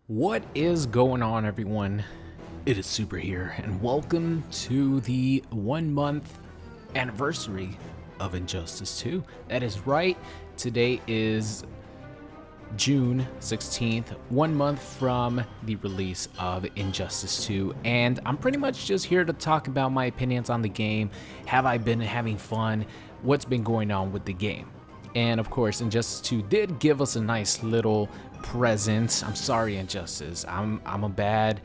What is going on, everyone? It is Super here, and welcome to the 1 month anniversary of Injustice 2. That is right, today is June 16th, 1 month from the release of Injustice 2, and I'm pretty much just here to talk about my opinions on the game. Have I been having fun? What's been going on with the game? And of course, Injustice 2 did give us a nice little present. I'm sorry, Injustice. I'm a bad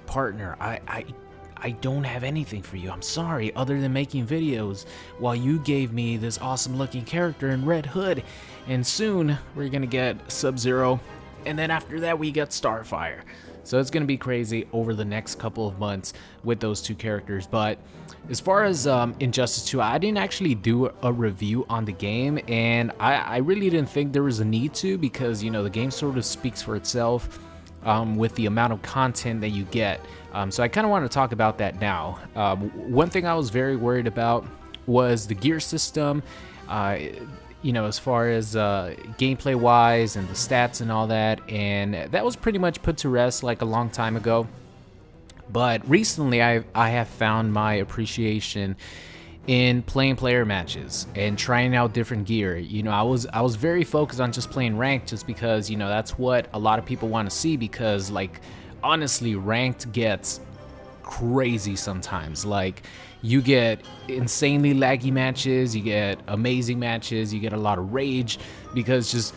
partner. I don't have anything for you. I'm sorry, other than making videos while you gave me this awesome looking character in Red Hood. And soon we're gonna get Sub-Zero, and then after that we get Starfire. So it's gonna be crazy over the next couple of months with those two characters. But as far as Injustice 2, I didn't actually do a review on the game, and I really didn't think there was a need to, because, you know, the game sort of speaks for itself with the amount of content that you get. So I kind of want to talk about that now. One thing I was very worried about was the gear system, you know, as far as gameplay wise and the stats and all that, and that was pretty much put to rest like a long time ago. But recently I have found my appreciation in playing player matches and trying out different gear. You know, I was very focused on just playing ranked, just because, you know, that's what a lot of people want to see, because, like, honestly, ranked gets crazy sometimes. Like, you get insanely laggy matches, you get amazing matches, you get a lot of rage, because just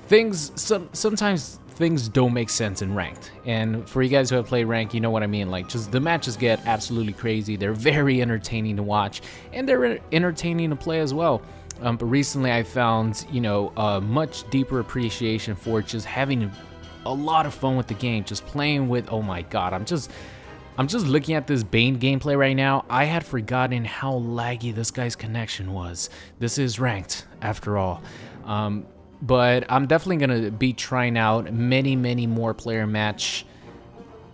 things sometimes things don't make sense in ranked. And for you guys who have played ranked, you know what I mean. Like, just the matches get absolutely crazy. They're very entertaining to watch, and they're entertaining to play as well. But recently I found, you know, a much deeper appreciation for just having a lot of fun with the game, just playing with, oh my god, I'm just looking at this Bane gameplay right now. I had forgotten how laggy this guy's connection was. This is ranked after all. But I'm definitely going to be trying out many more player match,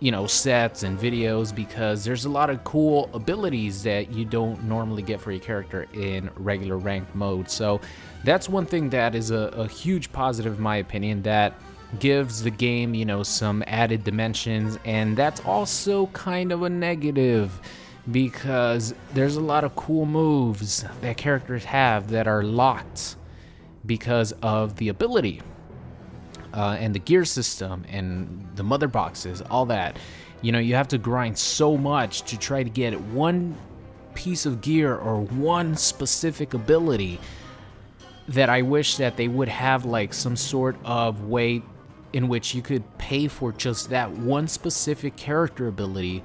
you know, sets and videos, because there's a lot of cool abilities that you don't normally get for your character in regular ranked mode. So that's one thing that is a huge positive in my opinion, that gives the game, you know, some added dimensions. And that's also kind of a negative, because there's a lot of cool moves that characters have that are locked because of the ability and the gear system and the mother boxes, all that. You know, you have to grind so much to try to get one piece of gear or one specific ability, that I wish that they would have like some sort of way in which you could pay for just that one specific character ability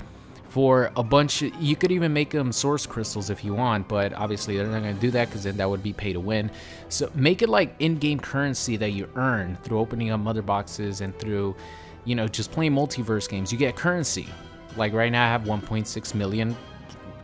for a bunch of, you could even make them source crystals if you want, but obviously they're not going to do that, because then that would be pay to win. So make it like in-game currency that you earn through opening up mother boxes and through, you know, just playing multiverse games. You get currency. Like right now I have 1.6 million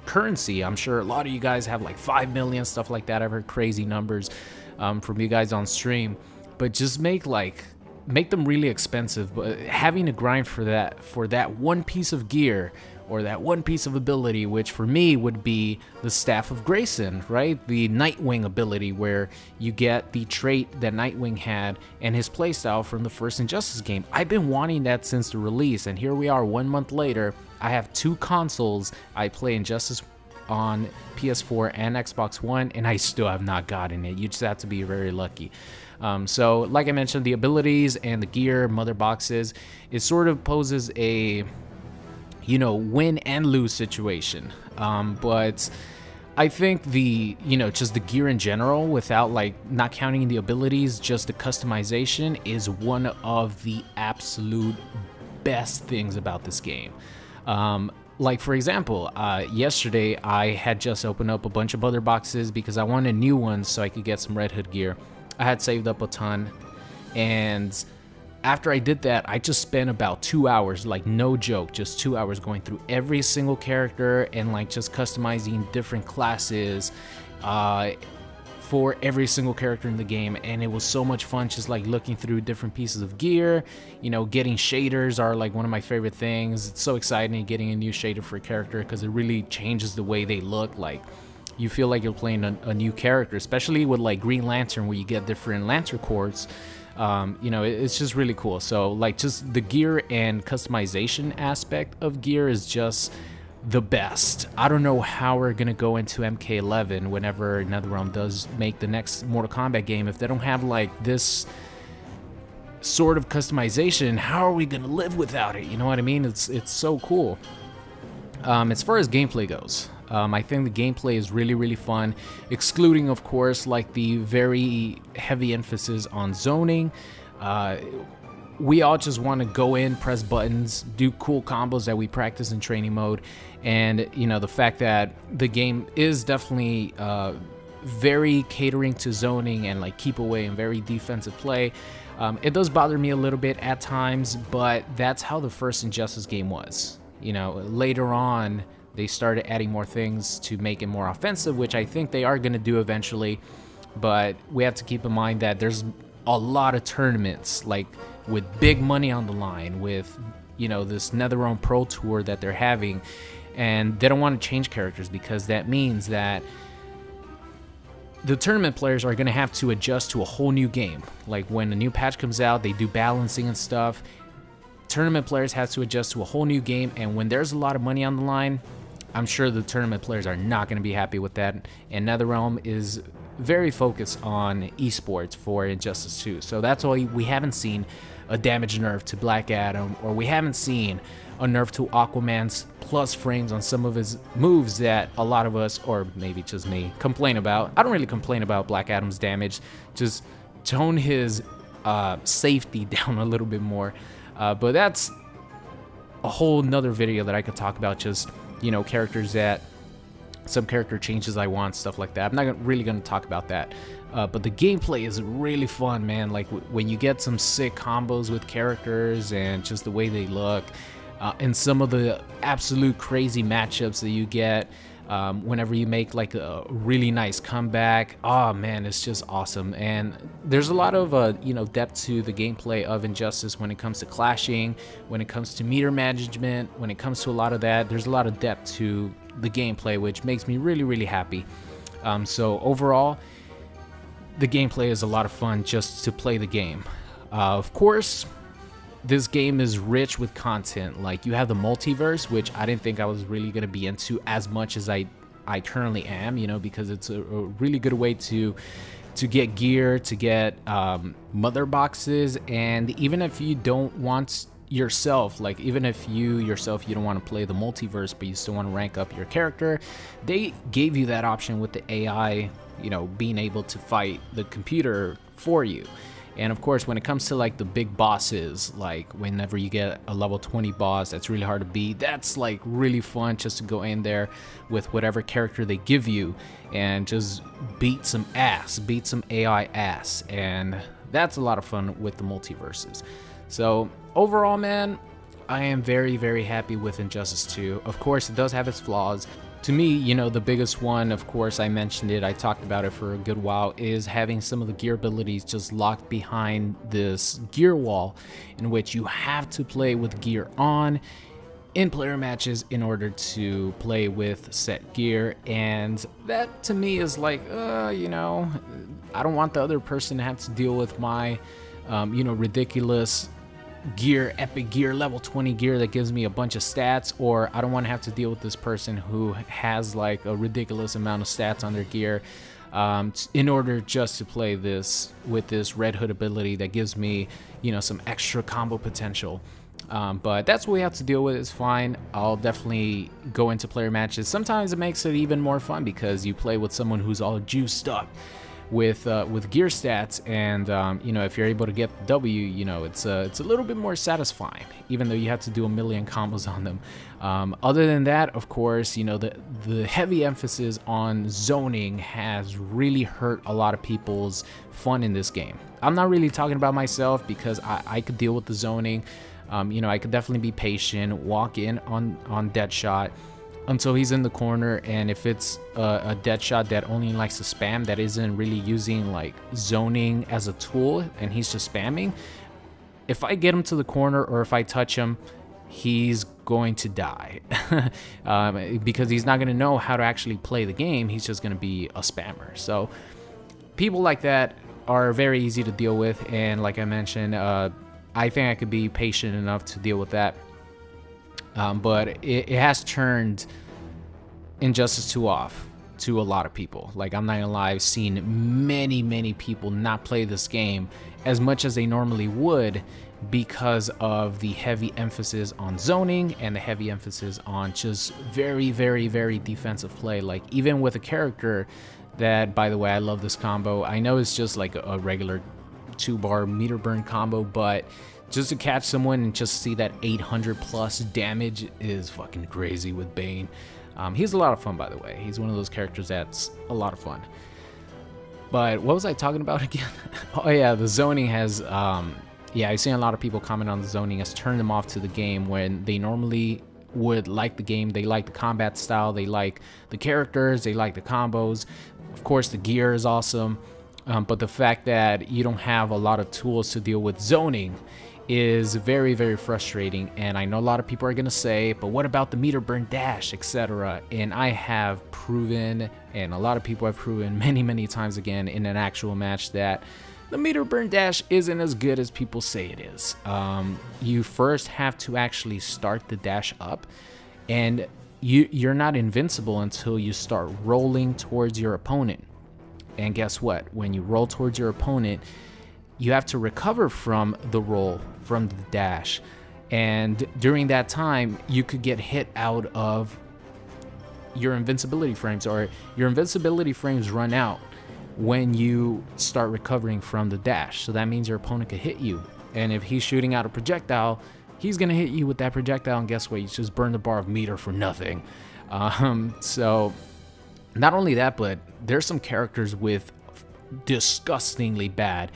currency. I'm sure a lot of you guys have like 5 million, stuff like that. I've heard crazy numbers from you guys on stream. But just make them really expensive, but having to grind for that one piece of gear or that one piece of ability, which for me would be the Staff of Grayson, right? The Nightwing ability, where you get the trait that Nightwing had and his playstyle from the first Injustice game. I've been wanting that since the release, and here we are 1 month later. I have 2 consoles. I play Injustice on PS4 and Xbox One, and I still have not gotten it. You just have to be very lucky. So like I mentioned, the abilities and the gear, mother boxes, it sort of poses a, you know, win and lose situation. But I think the, you know, just the gear in general, without like not counting the abilities, just the customization is one of the absolute best things about this game. Like, for example, yesterday I had just opened up a bunch of other boxes because I wanted new ones so I could get some Red Hood gear. I had saved up a ton, and after I did that, I just spent about 2 hours, like no joke, just 2 hours going through every single character and like just customizing different classes for every single character in the game. And it was so much fun just like looking through different pieces of gear. You know, getting shaders are like one of my favorite things. It's so exciting getting a new shader for a character, because it really changes the way they look. Like, you feel like you're playing a new character, especially with like Green Lantern, where you get different lantern cords. You know, it's just really cool. So like just the gear and customization aspect of gear is just the best. I don't know how we're gonna go into MK11 whenever NetherRealm does make the next Mortal Kombat game if they don't have like this sort of customization. How are we gonna live without it? You know what I mean? It's so cool. As far as gameplay goes, I think the gameplay is really fun, excluding of course like the very heavy emphasis on zoning. We all just want to go in, press buttons, do cool combos that we practice in training mode, and you know, the fact that the game is definitely very catering to zoning and like keep away and very defensive play. It does bother me a little bit at times, but that's how the first Injustice game was. You know, later on they started adding more things to make it more offensive, which I think they are going to do eventually, but we have to keep in mind that there's a lot of tournaments like with big money on the line, with, you know, this NetherRealm Pro Tour that they're having, and they don't want to change characters because that means that the tournament players are going to have to adjust to a whole new game. Like when a new patch comes out, they do balancing and stuff. Tournament players have to adjust to a whole new game, and when there's a lot of money on the line, I'm sure the tournament players are not going to be happy with that. And NetherRealm is very focused on esports for Injustice 2, so that's why we haven't seen a damage nerf to Black Adam, or we haven't seen a nerf to Aquaman's plus frames on some of his moves that a lot of us, or maybe just me, complain about. I don't really complain about Black Adam's damage, just tone his safety down a little bit more. But that's a whole nother video that I could talk about, just, you know, characters that, some character changes I want, stuff like that. I'm not really going to talk about that. But the gameplay is really fun, man. Like when you get some sick combos with characters and just the way they look, and some of the absolute crazy matchups that you get whenever you make like a really nice comeback. Oh man, it's just awesome. And there's a lot of you know, depth to the gameplay of Injustice when it comes to clashing, when it comes to meter management, when it comes to a lot of that. There's a lot of depth to the gameplay, which makes me really happy. So overall, the gameplay is a lot of fun just to play the game. Of course, this game is rich with content. Like, you have the multiverse, which I didn't think I was really going to be into as much as I currently am, you know, because it's a really good way to get gear, to get mother boxes. And even if you don't want yourself, like even if you yourself, you don't want to play the multiverse, but you still want to rank up your character, they gave you that option with the AI, you know, being able to fight the computer for you. And of course, when it comes to like the big bosses, like whenever you get a level 20 boss that's really hard to beat, that's like really fun just to go in there with whatever character they give you and just beat some ass, beat some AI ass. And that's a lot of fun with the multiverses. So overall, man, I am very happy with Injustice 2. Of course, it does have its flaws. To me, you know, the biggest one, of course, I mentioned it, I talked about it for a good while, is having some of the gear abilities just locked behind this gear wall, in which you have to play with gear on in player matches in order to play with set gear. And that to me is like, you know, I don't want the other person to have to deal with my, you know, ridiculous gear, epic gear, level 20 gear that gives me a bunch of stats, or I don't want to have to deal with this person who has like a ridiculous amount of stats on their gear in order just to play this with this Red Hood ability that gives me, you know, some extra combo potential. But that's what we have to deal with. It's fine. I'll definitely go into player matches. Sometimes it makes it even more fun because you play with someone who's all juiced up with gear stats, and you know, if you're able to get the W, you know, it's a little bit more satisfying, even though you have to do a million combos on them. Other than that, of course, you know, the heavy emphasis on zoning has really hurt a lot of people's fun in this game. I'm not really talking about myself because I could deal with the zoning. You know, I could definitely be patient, walk in on Deadshot until he's in the corner, and if it's a Deadshot that only likes to spam, that isn't really using like zoning as a tool, and he's just spamming, if I get him to the corner or if I touch him, he's going to die. Because he's not going to know how to actually play the game. He's just going to be a spammer. So people like that, are very easy to deal with, and like I mentioned, I think I could be patient enough to deal with that. But it has turned Injustice 2 off to a lot of people. Like, I'm not gonna lie, I've seen many people not play this game as much as they normally would because of the heavy emphasis on zoning and the heavy emphasis on just very defensive play. Like, even with a character that, by the way, I love this combo. I know it's just like a regular 2-bar meter burn combo, but just to catch someone and just see that 800 plus damage is fucking crazy with Bane. He's a lot of fun, by the way. He's one of those characters that's a lot of fun. But what was I talking about again? Oh yeah, the zoning has, yeah, I've seen a lot of people comment on the zoning has turned them off to the game when they normally would like the game. They like the combat style, they like the characters, they like the combos. Of course, the gear is awesome. But the fact that you don't have a lot of tools to deal with zoning is very frustrating. And I know a lot of people are gonna say, but what about the meter burn dash, etc.? And I have proven, and a lot of people have proven many times again in an actual match, that the meter burn dash isn't as good as people say it is. You first have to actually start the dash up, and you're not invincible until you start rolling towards your opponent. And guess what? When you roll towards your opponent, you have to recover from the roll, from the dash. And during that time, you could get hit out of your invincibility frames, or your invincibility frames run out when you start recovering from the dash. So that means your opponent could hit you. And if he's shooting out a projectile, he's gonna hit you with that projectile, and guess what? You just burn the bar of meter for nothing. So not only that, but there's some characters with disgustingly bad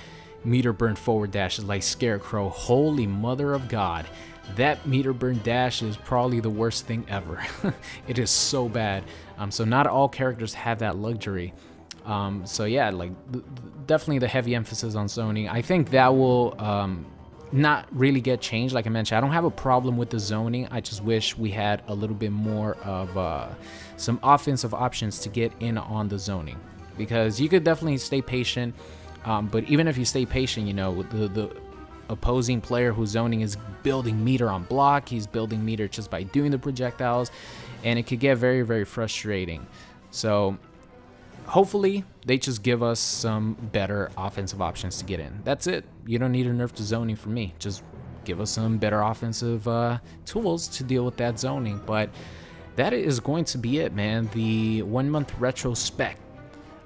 meter burn forward dashes, like Scarecrow. Holy mother of God, that meter burn dash is probably the worst thing ever. It is so bad. So not all characters have that luxury. So yeah, like definitely the heavy emphasis on zoning. I think that will not really get changed. Like I mentioned, I don't have a problem with the zoning. I just wish we had a little bit more of some offensive options to get in on the zoning, because you could definitely stay patient. But even if you stay patient, you know, the opposing player who's zoning is building meter on block. He's building meter just by doing the projectiles, and it could get very frustrating. So hopefully they just give us some better offensive options to get in. That's it. You don't need to nerf the zoning for me. Just give us some better offensive tools to deal with that zoning. But that is going to be it, man. The 1 month retrospect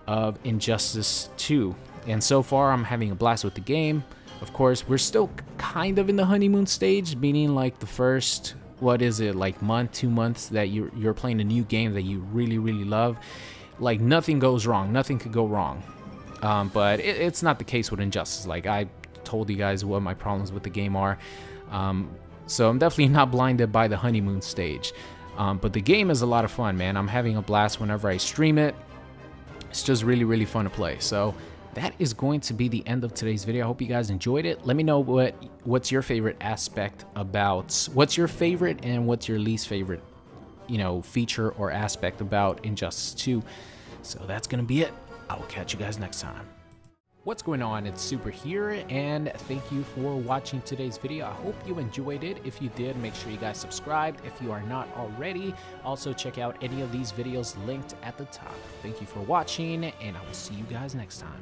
of Injustice 2. And so far, I'm having a blast with the game. Of course, we're still kind of in the honeymoon stage, meaning like the first, what is it, like month, 2 months that you're playing a new game that you really love. Like, nothing goes wrong. Nothing could go wrong. But it's not the case with Injustice. Like, I told you guys what my problems with the game are. So I'm definitely not blinded by the honeymoon stage. But the game is a lot of fun, man. I'm having a blast whenever I stream it. It's just really fun to play. So that is going to be the end of today's video. I hope you guys enjoyed it. Let me know what's your favorite aspect about, what's your favorite and what's your least favorite, you know, feature or aspect about Injustice 2. So that's gonna be it. I will catch you guys next time. What's going on? It's Super here, and thank you for watching today's video. I hope you enjoyed it. If you did, make sure you guys subscribed if you are not already. Also, check out any of these videos linked at the top. Thank you for watching, and I will see you guys next time.